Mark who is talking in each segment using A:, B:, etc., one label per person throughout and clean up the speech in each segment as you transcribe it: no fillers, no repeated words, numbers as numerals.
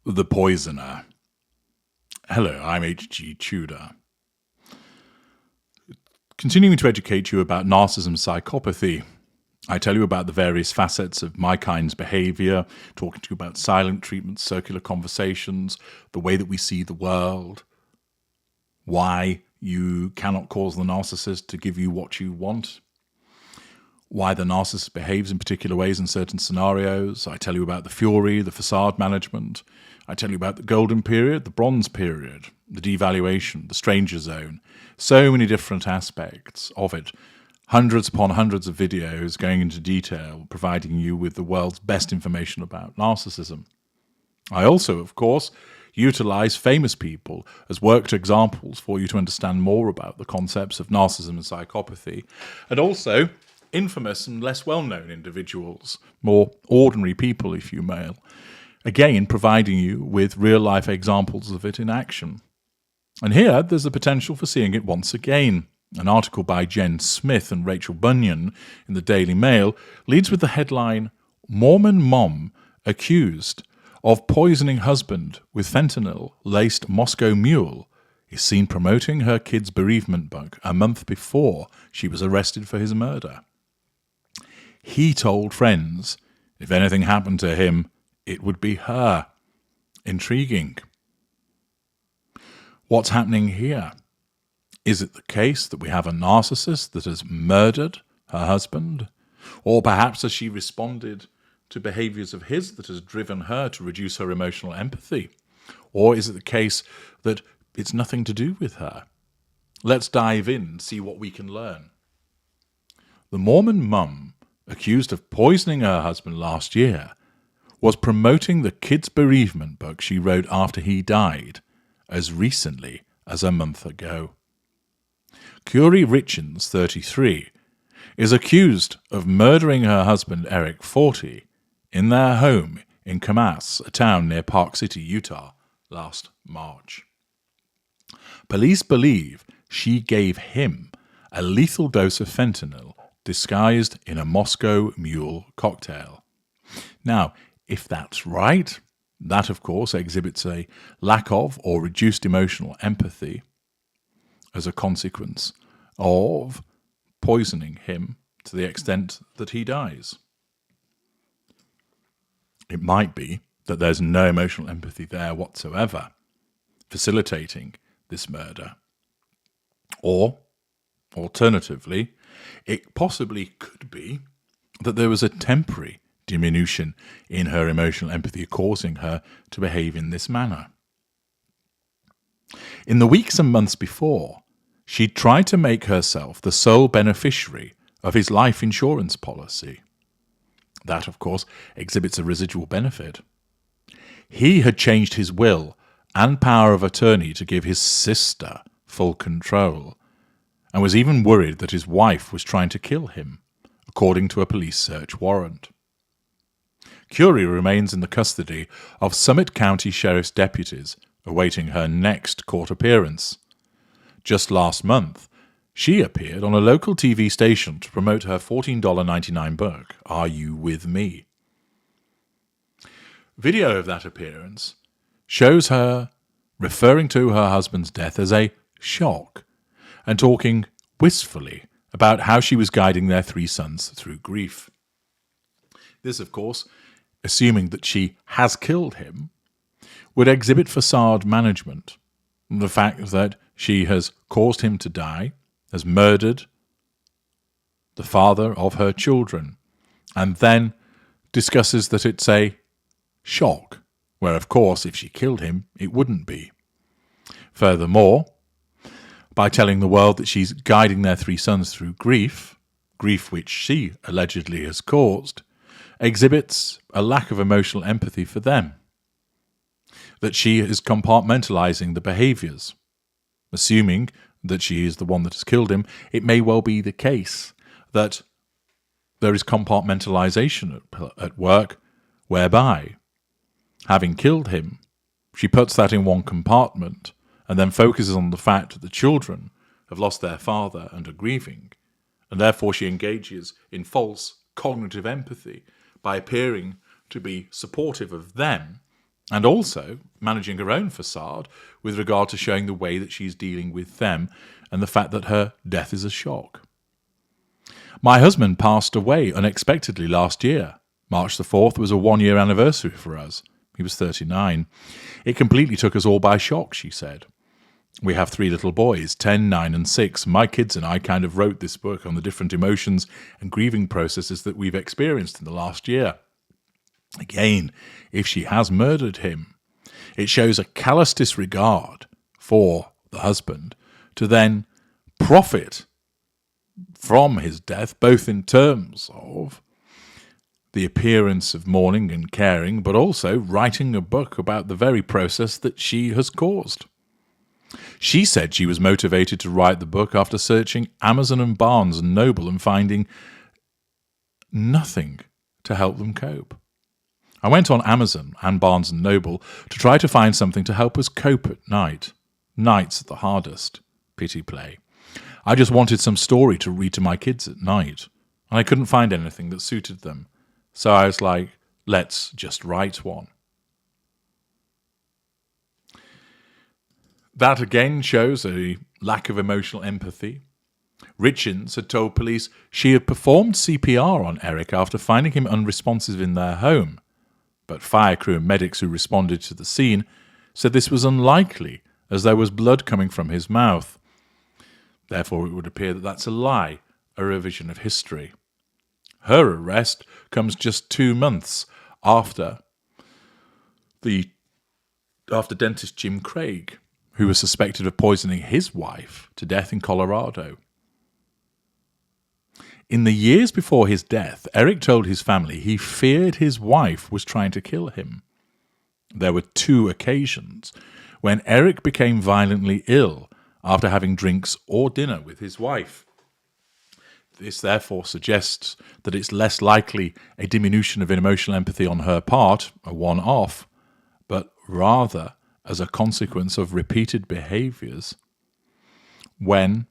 A: The Poisoner. Hello, I'm H.G. Tudor. Continuing to educate you about narcissism psychopathy, I tell you about the various facets of my kind's behavior, talking to you about silent treatments, circular conversations, the way that we see the world, why you cannot cause the narcissist to give you what you want, why the narcissist behaves in particular ways in certain scenarios. I tell you about the fury, the facade management. I tell you about the golden period, the bronze period, the devaluation, the stranger zone. So many different aspects of it. Hundreds upon hundreds of videos going into detail, providing you with the world's best information about narcissism. I also, of course, utilize famous people as worked examples for you to understand more about the concepts of narcissism and psychopathy, and also infamous and less well-known individuals, more ordinary people, if you may. Again, providing you with real-life examples of it in action. And here, there's the potential for seeing it once again. An article by Jen Smith and Rachel Bunyan in the Daily Mail leads with the headline, "Mormon Mom Accused of Poisoning Husband with Fentanyl-Laced Moscow Mule is seen promoting her kid's bereavement book a month before she was arrested for his murder. He told friends if anything happened to him, it would be her." Intriguing. What's happening here? Is it the case that we have a narcissist that has murdered her husband? Or perhaps has she responded to behaviors of his that has driven her to reduce her emotional empathy? Or is it the case that it's nothing to do with her? Let's dive in and see what we can learn. The Mormon mum, accused of poisoning her husband last year, was promoting the kid's bereavement book she wrote after he died as recently as a month ago. Kouri Richins, 33, is accused of murdering her husband Eric, 40, in their home in Kamas, a town near Park City, Utah, last March. Police believe she gave him a lethal dose of fentanyl disguised in a Moscow Mule cocktail. Now, if that's right, that of course exhibits a lack of or reduced emotional empathy as a consequence of poisoning him to the extent that he dies. It might be that there's no emotional empathy there whatsoever, facilitating this murder. Or, alternatively, it possibly could be that there was a temporary diminution in her emotional empathy causing her to behave in this manner. In the weeks and months before, she tried to make herself the sole beneficiary of his life insurance policy. That, of course, exhibits a residual benefit. He had changed his will and power of attorney to give his sister full control, and was even worried that his wife was trying to kill him, according to a police search warrant. Kouri remains in the custody of Summit County Sheriff's deputies, awaiting her next court appearance. Just last month, she appeared on a local TV station to promote her $14.99 book, Are You With Me? Video of that appearance shows her referring to her husband's death as a shock and talking wistfully about how she was guiding their 3 sons through grief. This, of course, assuming that she has killed him, would exhibit facade management. The fact that she has caused him to die, has murdered the father of her children, and then discusses that it's a shock, where of course if she killed him, it wouldn't be. Furthermore, by telling the world that she's guiding their 3 sons through grief which she allegedly has caused, exhibits a lack of emotional empathy for them. That she is compartmentalizing the behaviors. Assuming that she is the one that has killed him, it may well be the case that there is compartmentalization at work, whereby, having killed him, she puts that in one compartment and then focuses on the fact that the children have lost their father and are grieving, and therefore she engages in false cognitive empathy by appearing to be supportive of them and also managing her own facade with regard to showing the way that she's dealing with them and the fact that her death is a shock. My husband passed away unexpectedly last year. March the 4th was a 1-year anniversary for us. He was 39. It completely took us all by shock, she said. We have 3 little boys, 10, 9 and 6. My kids and I kind of wrote this book on the different emotions and grieving processes that we've experienced in the last year. Again, if she has murdered him, it shows a callous disregard for the husband to then profit from his death, both in terms of the appearance of mourning and caring, but also writing a book about the very process that she has caused. She said she was motivated to write the book after searching Amazon and Barnes and Noble and finding nothing to help them cope. I went on Amazon and Barnes and Noble to try to find something to help us cope at night. Nights are the hardest. Pity play. I just wanted some story to read to my kids at night, and I couldn't find anything that suited them. So I was like, let's just write one. That again shows a lack of emotional empathy. Richins had told police she had performed CPR on Eric after finding him unresponsive in their home, but fire crew and medics who responded to the scene said this was unlikely as there was blood coming from his mouth. Therefore, it would appear that that's a lie, a revision of history. Her arrest comes just 2 months after dentist Jim Craig, who was suspected of poisoning his wife to death in Colorado. In the years before his death, Eric told his family he feared his wife was trying to kill him. There were 2 occasions when Eric became violently ill after having drinks or dinner with his wife. This therefore suggests that it's less likely a diminution of emotional empathy on her part, a one-off, but rather as a consequence of repeated behaviours when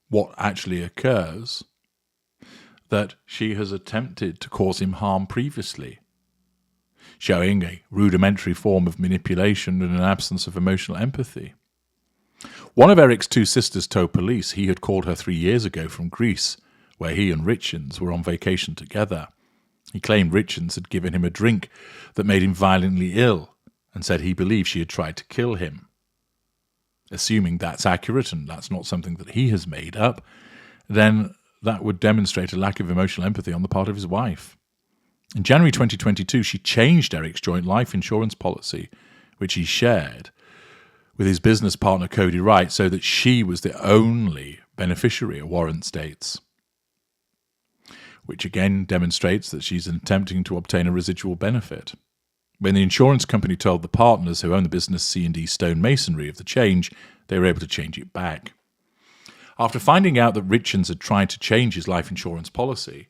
A: what actually occurs that she has attempted to cause him harm previously, showing a rudimentary form of manipulation and an absence of emotional empathy. One of Eric's 2 sisters told police he had called her 3 years ago from Greece, where he and Richins were on vacation together. He claimed Richins had given him a drink that made him violently ill and said he believed she had tried to kill him. Assuming that's accurate and that's not something that he has made up, then that would demonstrate a lack of emotional empathy on the part of his wife. In January 2022, she changed Eric's joint life insurance policy, which he shared with his business partner Kouri Richins, so that she was the only beneficiary of warrant states, which again demonstrates that she's attempting to obtain a residual benefit. When the insurance company told the partners who own the business C&D Stonemasonry of the change, they were able to change it back. After finding out that Richins had tried to change his life insurance policy,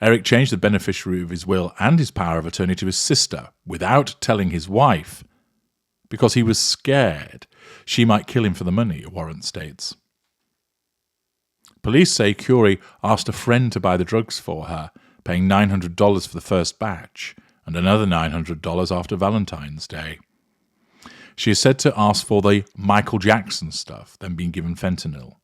A: Eric changed the beneficiary of his will and his power of attorney to his sister without telling his wife, because he was scared she might kill him for the money, a warrant states. Police say Kouri asked a friend to buy the drugs for her, paying $900 for the first batch and another $900 after Valentine's Day. She is said to ask for the Michael Jackson stuff, then being given fentanyl.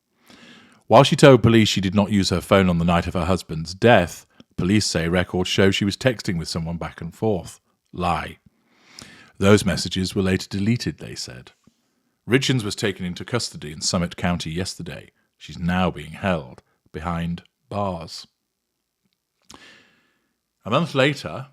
A: While she told police she did not use her phone on the night of her husband's death, police say records show she was texting with someone back and forth. Lie. Those messages were later deleted, they said. Richins was taken into custody in Summit County yesterday. She's now being held behind bars. A month later,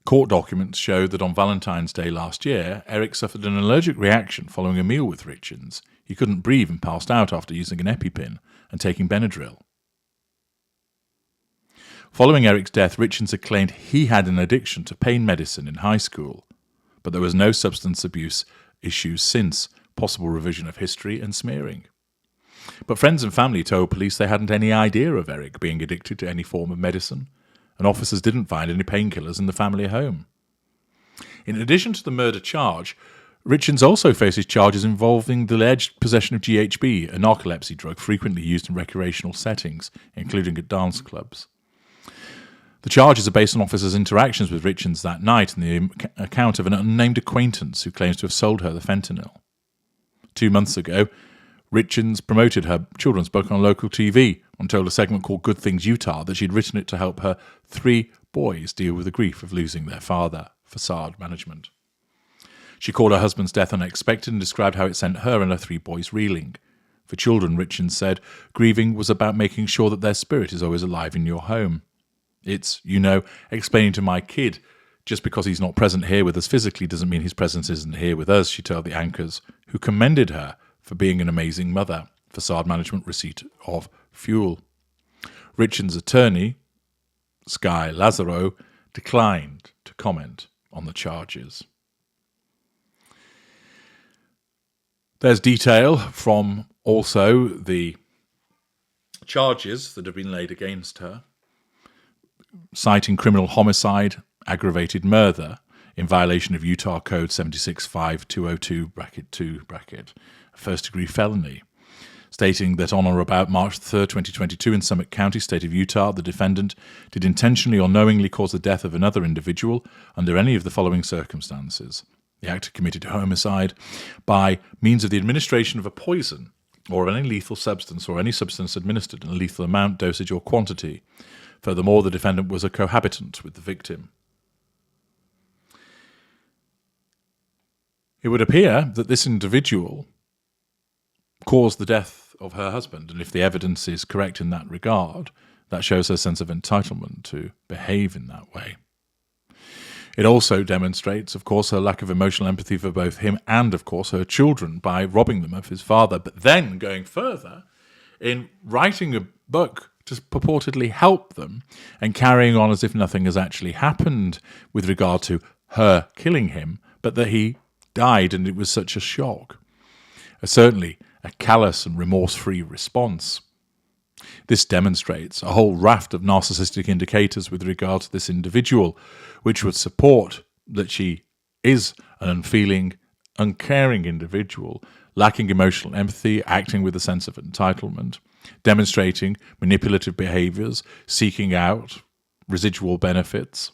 A: court documents show that on Valentine's Day last year, Eric suffered an allergic reaction following a meal with Richins. He couldn't breathe and passed out after using an EpiPen and taking Benadryl. Following Eric's death, Richins had claimed he had an addiction to pain medicine in high school, but there was no substance abuse issues since, possible revision of history and smearing. But friends and family told police they hadn't any idea of Eric being addicted to any form of medicine, and officers didn't find any painkillers in the family home. In addition to the murder charge, Richins also faces charges involving the alleged possession of GHB, a narcolepsy drug frequently used in recreational settings, including at dance clubs. The charges are based on officers' interactions with Richins that night and the account of an unnamed acquaintance who claims to have sold her the fentanyl. 2 months ago, Richins promoted her children's book on local TV and told a segment called Good Things Utah that she'd written it to help her 3 boys deal with the grief of losing their father. Facade management. She called her husband's death unexpected and described how it sent her and her 3 boys reeling. For children, Richins said, grieving was about making sure that their spirit is always alive in your home. It's, explaining to my kid, just because he's not present here with us physically doesn't mean his presence isn't here with us, she told the anchors, who commended her for being an amazing mother. Facade management receipt of fuel. Richins' attorney, Sky Lazaro, declined to comment on the charges. There's detail from also the charges that have been laid against her, citing criminal homicide, aggravated murder in violation of Utah Code 765202(2), a first-degree felony, stating that on or about March 3rd, 2022, in Summit County, state of Utah, the defendant did intentionally or knowingly cause the death of another individual under any of the following circumstances. The actor committed homicide by means of the administration of a poison or of any lethal substance or any substance administered in a lethal amount, dosage, or quantity. Furthermore, the defendant was a cohabitant with the victim. It would appear that this individual caused the death of her husband, and if the evidence is correct in that regard, that shows her sense of entitlement to behave in that way. It also demonstrates, of course, her lack of emotional empathy for both him and, of course, her children by robbing them of his father, but then going further in writing a book to purportedly help them and carrying on as if nothing has actually happened with regard to her killing him, but that he died and it was such a shock. Certainly a callous and remorse-free response. This demonstrates a whole raft of narcissistic indicators with regard to this individual, which would support that she is an unfeeling, uncaring individual, lacking emotional empathy, acting with a sense of entitlement, demonstrating manipulative behaviors, seeking out residual benefits,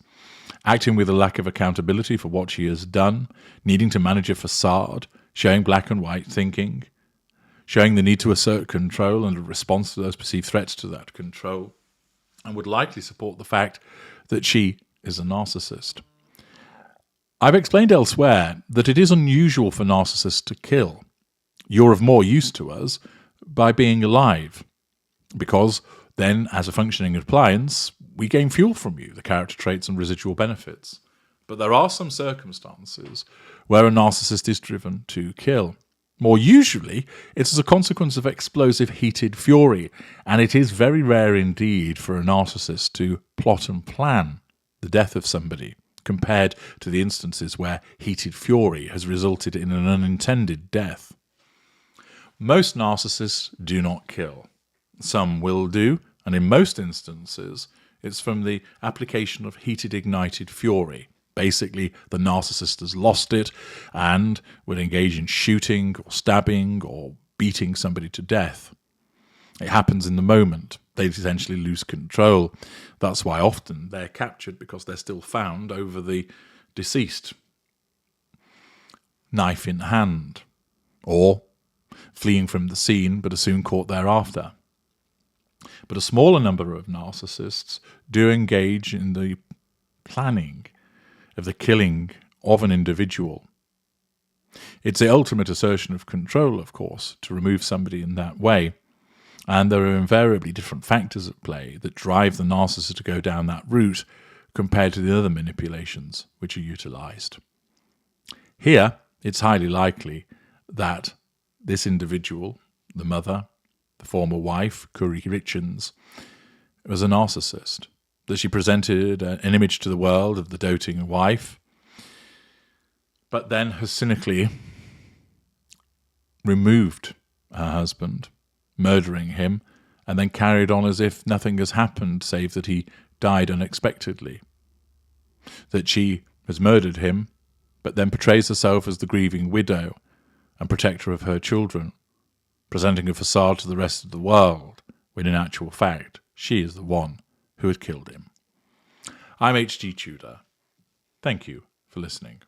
A: acting with a lack of accountability for what she has done, needing to manage a facade, showing black and white thinking, showing the need to assert control and a response to those perceived threats to that control, and would likely support the fact that she is a narcissist. I've explained elsewhere that it is unusual for narcissists to kill. You're of more use to us by being alive, because then, as a functioning appliance, we gain fuel from you, the character traits and residual benefits. But there are some circumstances where a narcissist is driven to kill. More usually, it's as a consequence of explosive heated fury, and it is very rare indeed for a narcissist to plot and plan the death of somebody, compared to the instances where heated fury has resulted in an unintended death. Most narcissists do not kill. Some will do, and in most instances, it's from the application of heated ignited fury. Basically, the narcissist has lost it and will engage in shooting or stabbing or beating somebody to death. It happens in the moment. They essentially lose control. That's why often they're captured, because they're still found over the deceased, knife in hand, or fleeing from the scene but are soon caught thereafter. But a smaller number of narcissists do engage in the planning of the killing of an individual. It's the ultimate assertion of control, of course, to remove somebody in that way. And there are invariably different factors at play that drive the narcissist to go down that route compared to the other manipulations which are utilized. Here, it's highly likely that this individual, the mother, the former wife, Kouri Richins, was a narcissist, that she presented an image to the world of the doting wife, but then has cynically removed her husband, murdering him, and then carried on as if nothing has happened save that he died unexpectedly. That she has murdered him, but then portrays herself as the grieving widow and protector of her children, presenting a facade to the rest of the world, when in actual fact, she is the one who had killed him. I'm H.G. Tudor. Thank you for listening.